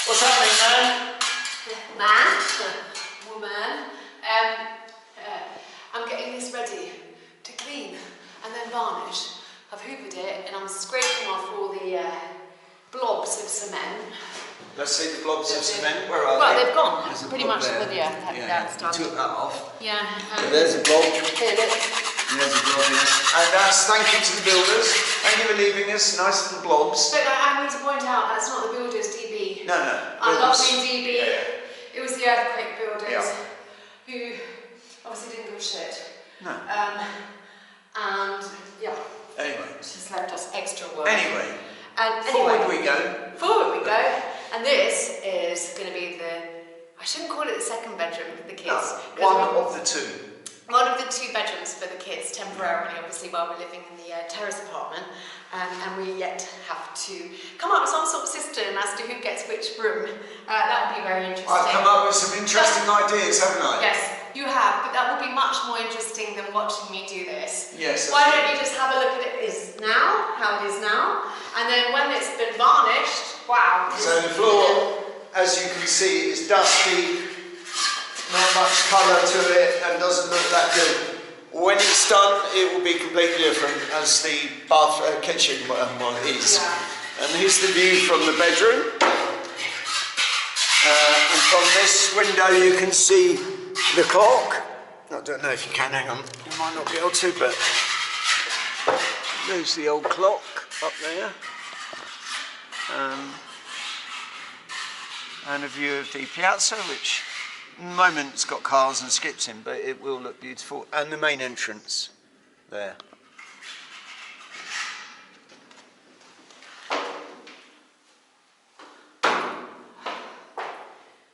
What's happening, man? Man? Woman? I'm getting this ready to clean and then varnish. I've hoovered it and I'm scraping off all the blobs of cement. Let's see the blobs of cement. Where are they? Well, they've gone. There's a Pretty blob much. there. That's done. You took that off. Yeah. So there's a blob. Here, look. There's a blob, yes. And that's thank you to the builders. Thank you for leaving us nice little blobs. But I need to point out that's not the builders DB. No. I love being DB. Yeah. It was the earthquake builders Yeah. who obviously didn't give a shit. No. And yeah. Anyway. Just left us extra work. Anyway. Forward we go. Forward we go. And this is going to be I shouldn't call it the second bedroom for the kids. No, one of the two. One of the two bedrooms for the kids, temporarily, obviously, while we're living in the terrace apartment. And we yet have to come up with some sort of system as to who gets which room. That would be very interesting. I've come up with some interesting ideas, haven't I? Yes, you have, but that would be much more interesting than watching me do this. Yes. Why don't you just have a look at it now, how it is now, and then when it's been varnished, wow. So the floor, as you can see, is dusty, not much colour to it, and doesn't look that good. When it's done, it will be completely different as the kitchen is. Yeah. And here's the view from the bedroom. And from this window you can see the clock. I don't know if you can, hang on. You might not be able to, but there's the old clock up there. And a view of the piazza, which at the moment it's got cars and skips in, but it will look beautiful. And the main entrance there.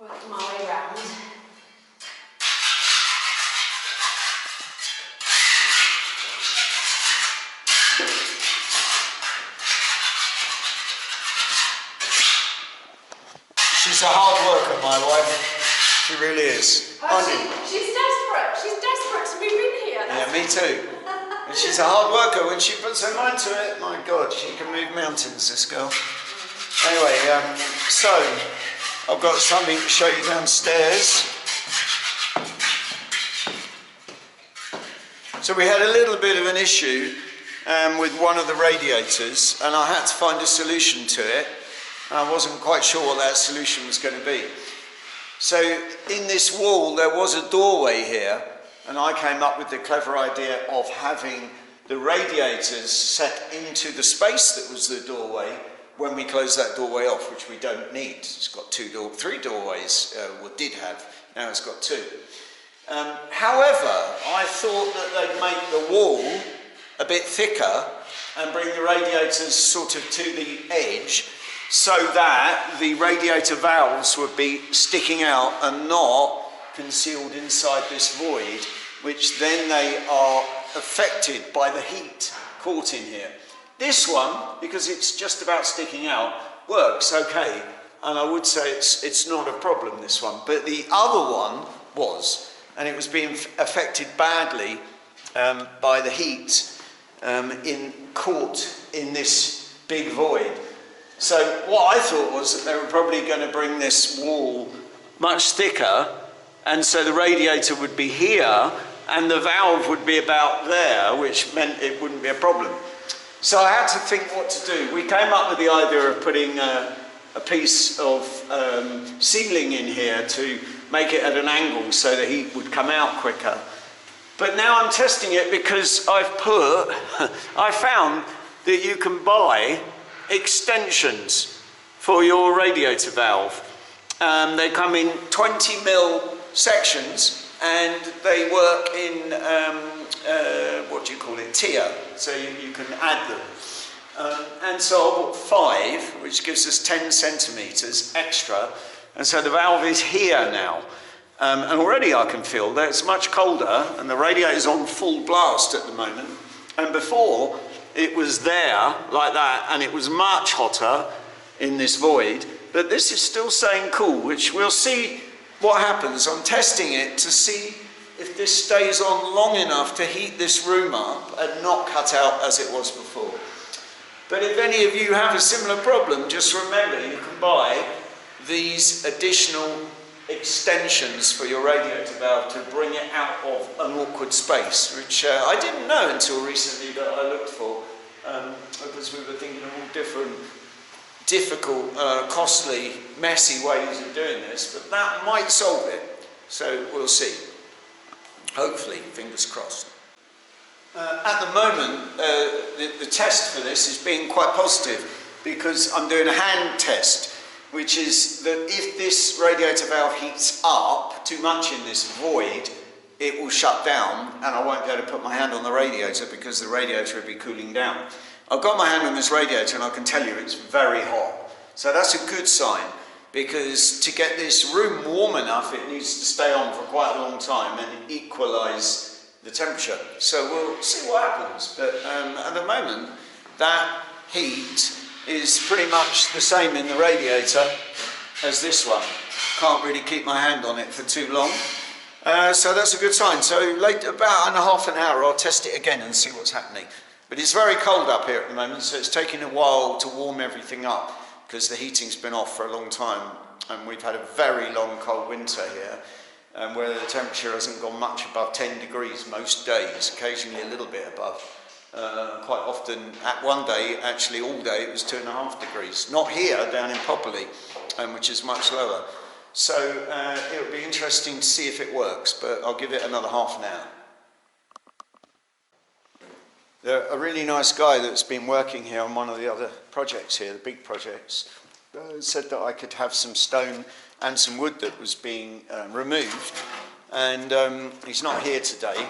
Working my way round. She's a hard worker, my wife. She really is. She's desperate. She's desperate to move in here. Yeah, me too. And she's a hard worker. When she puts her mind to it, my God, she can move mountains, this girl. Anyway, so I've got something to show you downstairs. So we had a little bit of an issue with one of the radiators, and I had to find a solution to it. I wasn't quite sure what that solution was going to be. So in this wall there was a doorway here, and I came up with the clever idea of having the radiators set into the space that was the doorway when we close that doorway off, which we don't need. It's got three doorways, or did have, now it's got two. However, I thought that they'd make the wall a bit thicker and bring the radiators sort of to the edge, so that the radiator valves would be sticking out and not concealed inside this void, which then they are affected by the heat caught in here. This one, because it's just about sticking out, works okay, and I would say it's not a problem, this one, but the other one was, and it was being affected badly by the heat caught in this big void. So what I thought was that they were probably going to bring this wall much thicker, and so the radiator would be here and the valve would be about there, which meant it wouldn't be a problem. So I had to think what to do. We came up with the idea of putting a piece of ceiling in here to make it at an angle so the heat would come out quicker. But now I'm testing it because I found that you can buy extensions for your radiator valve. They come in 20mm sections, and they work in what do you call it, tier, so you can add them. And so I bought 5, which gives us 10 centimetres extra, and so the valve is here now. And already I can feel that it's much colder, and the radiator is on full blast at the moment, and before it was there like that, and it was much hotter in this void, but this is still staying cool, which we'll see what happens. I'm testing it to see if this stays on long enough to heat this room up and not cut out as it was before. But if any of you have a similar problem, just remember you can buy these additional extensions for your radiator valve to bring it out of an awkward space, which I didn't know until recently that I looked for, because we were thinking of all different difficult, costly, messy ways of doing this, but that might solve it, so we'll see. Hopefully, fingers crossed. At the moment, the test for this is being quite positive, because I'm doing a hand test, which is that if this radiator valve heats up too much in this void, it will shut down and I won't be able to put my hand on the radiator because the radiator will be cooling down. I've got my hand on this radiator and I can tell you it's very hot. So that's a good sign, because to get this room warm enough, it needs to stay on for quite a long time and equalise the temperature. So we'll see what happens. But at the moment, that heat is pretty much the same in the radiator as this one. Can't really keep my hand on it for too long. So that's a good sign. So later, about in a half an hour, I'll test it again and see what's happening. But it's very cold up here at the moment, so it's taking a while to warm everything up because the heating's been off for a long time and we've had a very long cold winter here, where the temperature hasn't gone much above 10 degrees most days, occasionally a little bit above. Quite often, at one day, actually all day, it was 2.5 degrees. Not here, down in Popoli, which is much lower. So it'll be interesting to see if it works, but I'll give it another half an hour. A really nice guy that's been working here on one of the other projects here, the big projects, said that I could have some stone and some wood that was being removed. And he's not here today,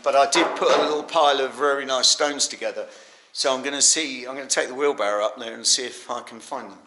but I did put a little pile of very nice stones together. So I'm going to take the wheelbarrow up there and see if I can find them.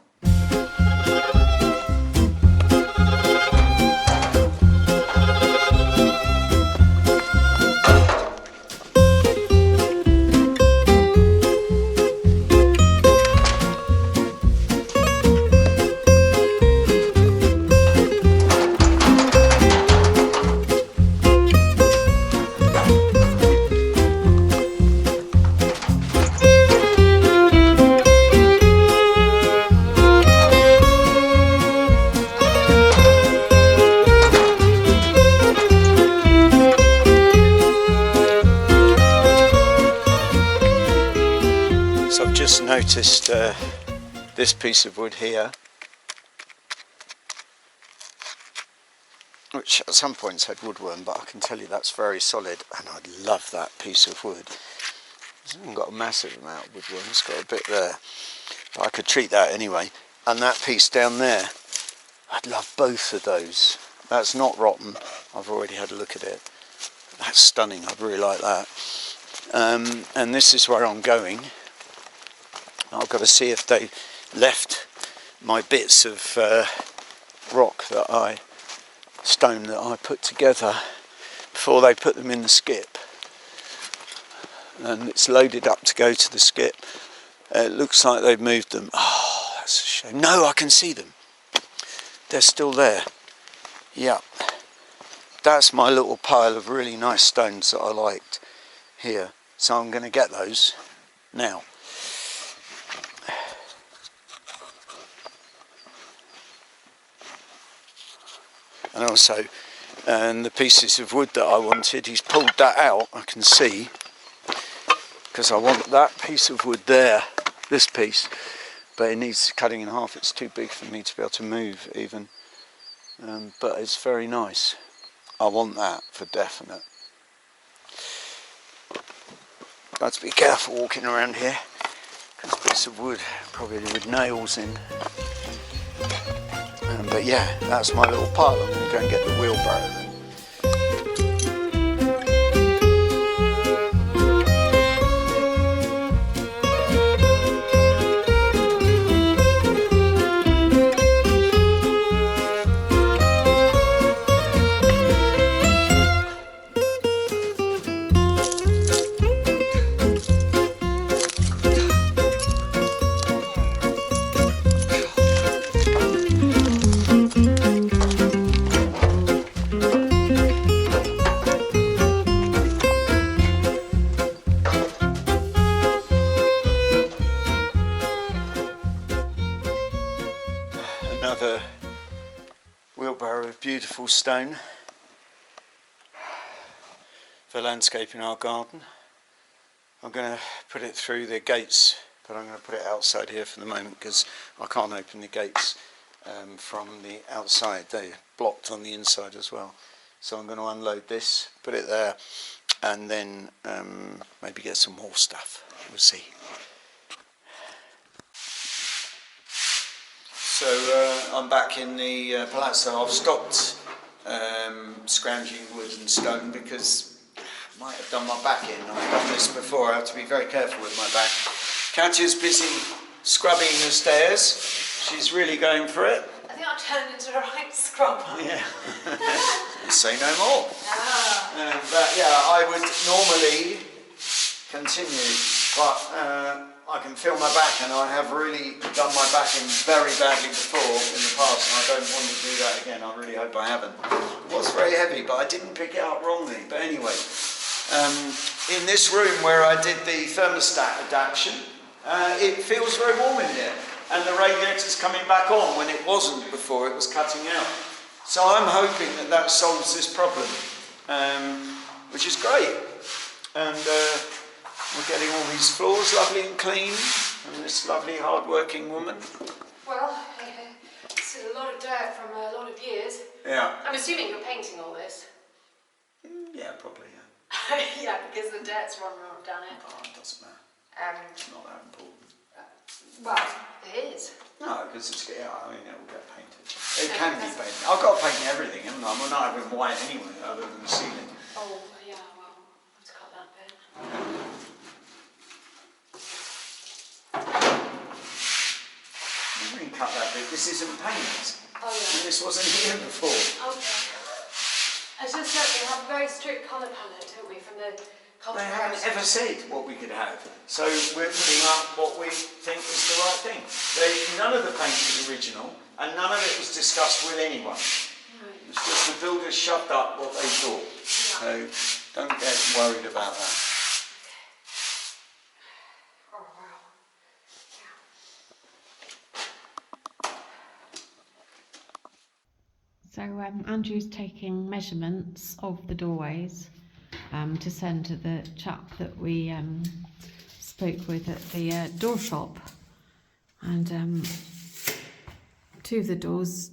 Noticed this piece of wood here, which at some points had woodworm, but I can tell you that's very solid, and I love that piece of wood. It's even got a massive amount of woodworm, it's got a bit there, but I could treat that anyway. And that piece down there, I'd love both of those. That's not rotten, I've already had a look at it. That's stunning, I'd really like that. And this is where I'm going. I've got to see if they left my bits of stone that I put together before they put them in the skip. And it's loaded up to go to the skip. It looks like they've moved them. Oh, that's a shame. No, I can see them. They're still there. Yeah. That's my little pile of really nice stones that I liked here. So I'm going to get those now. And also, the pieces of wood that I wanted, he's pulled that out, I can see, because I want that piece of wood there, this piece, but it needs cutting in half. It's too big for me to be able to move even, but it's very nice. I want that for definite. Got to be careful walking around here, because a piece of wood probably with nails in. But yeah, that's my little pile. I'm going to go and get the wheelbarrow then. wheelbarrow of beautiful stone for landscaping our garden. I'm going to put it through the gates, but I'm going to put it outside here for the moment because I can't open the gates from the outside. They're blocked on the inside as well. So I'm going to unload this, put it there, and then maybe get some more stuff. We'll see. So I'm back in the Palazzo. I've stopped scrounging wood and stone because I might have done my back in. I've done this before. I have to be very careful with my back. Katya's busy scrubbing the stairs. She's really going for it. I think I've turned into a right scrub. Yeah. Say no more. But yeah, I would normally continue, but I can feel my back, and I have really done my back in very badly before in the past, and I don't want to do that again. I really hope I haven't. It was very heavy, but I didn't pick it up wrongly. But anyway, in this room where I did the thermostat adaptation, it feels very warm in there, and the radiator's coming back on when it wasn't before. It was cutting out. So I'm hoping that that solves this problem, which is great. And we're getting all these floors lovely and clean, and this lovely hard-working woman. Well, it's a lot of dirt from a lot of years. Yeah. I'm assuming you're painting all this. Yeah, probably, yeah. Yeah, because the dirt's run down it. Oh, it doesn't matter. It's not that important. Well, it is. No, because it's, yeah, I mean, it will get painted. It can be painted. I've got to paint everything, haven't I? We're not having white anyway, other than the ceiling. Oh, yeah, well, let's cut that bit. You really cut that bit. This isn't paint. Oh, yeah. And this wasn't here before. Okay. It's just that we have a very strict colour palette, don't we, from the colour They haven't ever said what we could have. So we're putting up what we think is the right thing. None of the paint is original, and none of it was discussed with anyone. Right. It's just the builders shoved up what they thought. Yeah. So don't get worried about that. Oh, wow. So Andrew's taking measurements of the doorways to send to the chap that we spoke with at the door shop, and two of the doors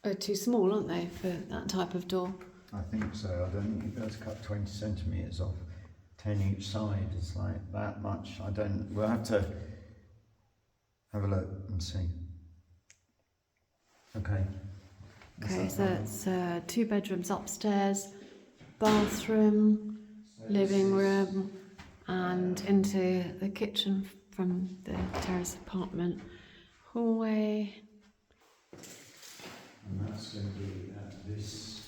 are too small, aren't they, for that type of door? I think so. I don't think it does cut 20 centimetres off. 10 each side is like that much. We'll have to have a look and see. Okay. Okay, so it's 2 bedrooms upstairs, bathroom, living room, and into the kitchen from the terrace apartment. Hallway. And that's going to be at this.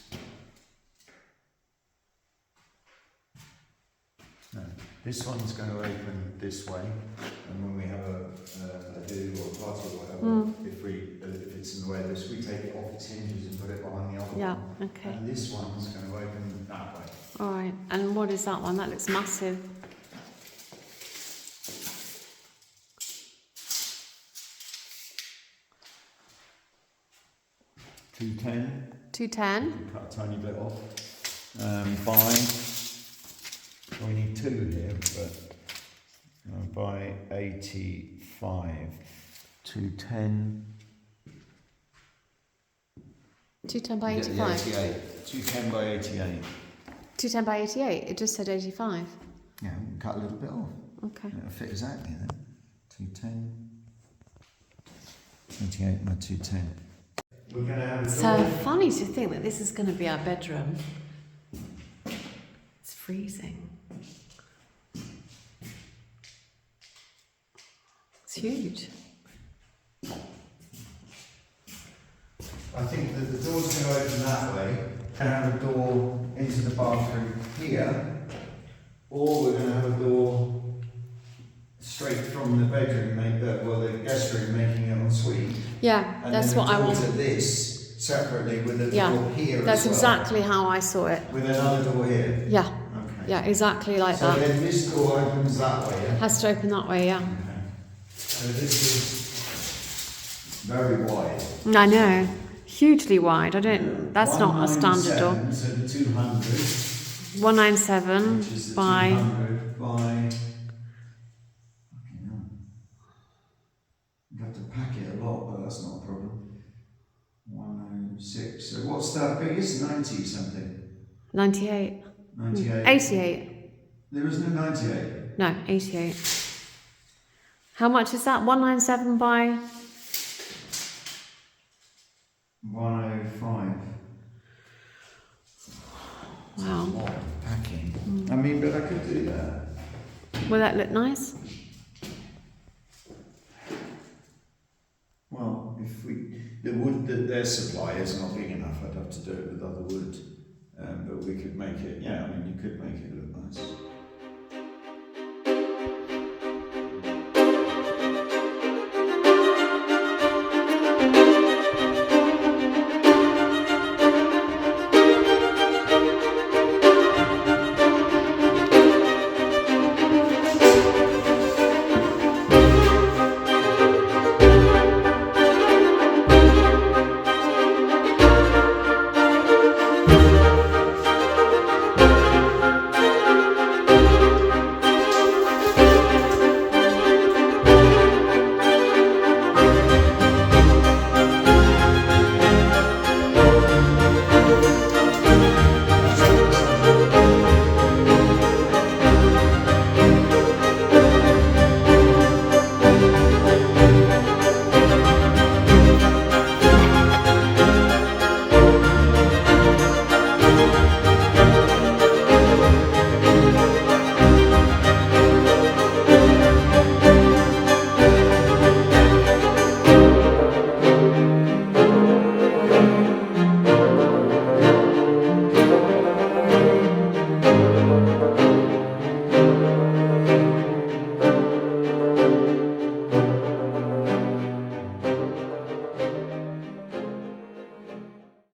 No, this one's going to open this way, and when we have a do or a party or whatever, if it's in the way of this, we take it off its hinges and put it behind the other one. Yeah, okay. And this one's going to open that way. All right, and what is that one? That looks massive. $210. Cut a tiny bit off. We need 2 here, but by 85. 210. 210 by 85. Yeah, 88. 210 by 88. 210 by 88. It just said 85. Yeah, we can cut a little bit off. Okay. It'll fit exactly then. 210. 88 by 210. We're going to have a So funny to think that this is going to be our bedroom. It's freezing. It's huge. I think that the door's going to open that way and have a door into the bathroom here, or we're going to have a door straight from the bedroom, the guest room, making it en suite. Yeah, And that's then what I want. To this separately with a Yeah, door here. that's as well, exactly how I saw it. with another door here. Yeah, Okay. yeah, exactly like So that. then this door opens that way. Yeah? Has to open that way, yeah. Okay. So this is very wide. I know. hugely wide. I don't. That's not a standard door. 197, so the 200. 197 Which is the by 200 by. Fucking hell. You have to pack it a lot, but that's not a problem. 106. So what's that biggest? 90 something. 98. 98. 88. There is no 98. No, 88. How much is that? 197 by 105. wow. A lot of packing. I mean, but I could do that. Will that look nice? Well, if the wood that their supply is not big enough, I'd have to do it with other wood. But we could make it, yeah, I mean, you could make it look nice.